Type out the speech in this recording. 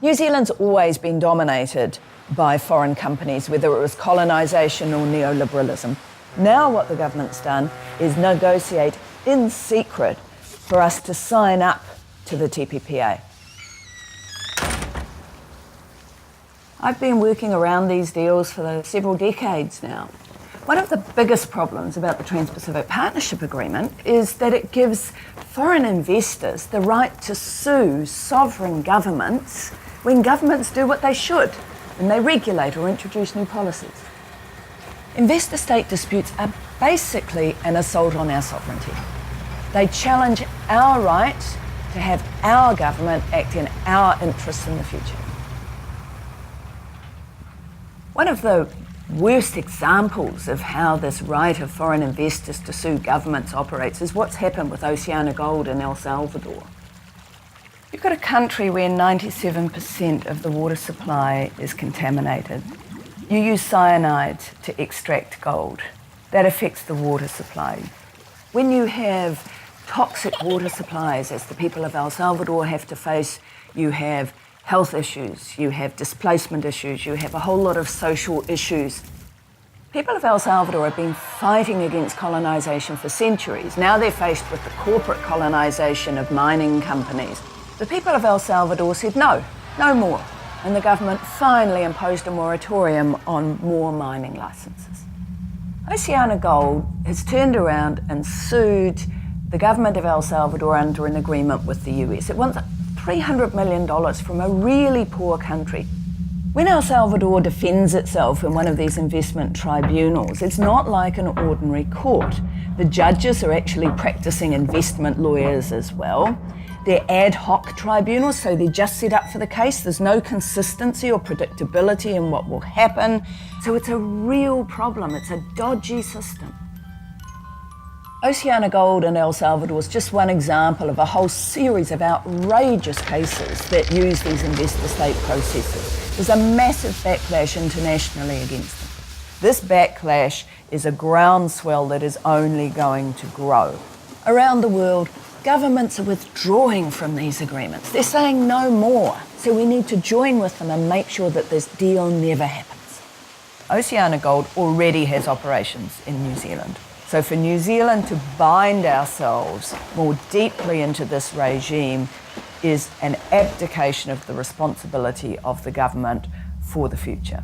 New Zealand's always been dominated by foreign companies, whether it was colonisation or neoliberalism. Now what the government's done is negotiate in secret for us to sign up to the TPPA. I've been working around these deals for several decades now. One of the biggest problems about the Trans-Pacific Partnership Agreement is that it gives foreign investors the right to sue sovereign governments when governments do what they should, and they regulate or introduce new policies. Investor-state disputes are basically an assault on our sovereignty. They challenge our right to have our government act in our interests in the future. One of the worst examples of how this right of foreign investors to sue governments operates is what's happened with Oceana Gold in El Salvador. You've got a country where 97% of the water supply is contaminated. You use cyanide to extract gold. That affects the water supply. When you have toxic water supplies, as the people of El Salvador have to face, you have health issues, you have displacement issues, you have a whole lot of social issues. People of El Salvador have been fighting against colonisation for centuries. Now they're faced with the corporate colonisation of mining companies. The people of El Salvador said no more. And the government finally imposed a moratorium on more mining licenses. Oceana Gold has turned around and sued the government of El Salvador under an agreement with the US. It wants $300 million from a really poor country. When El Salvador defends itself in one of these investment tribunals, it's not like an ordinary court. The judges are actually practicing investment lawyers as well. They're ad hoc tribunals, so they're just set up for the case. There's no consistency or predictability in what will happen. So it's a real problem. It's a dodgy system. Oceana Gold in El Salvador is just one example of a whole series of outrageous cases that use these investor-state processes. There's a massive backlash internationally against them. This backlash is a groundswell that is only going to grow. Around the world, governments are withdrawing from these agreements. They're saying no more. So we need to join with them and make sure that this deal never happens. Oceana Gold already has operations in New Zealand. So for New Zealand to bind ourselves more deeply into this regime is an abdication of the responsibility of the government for the future.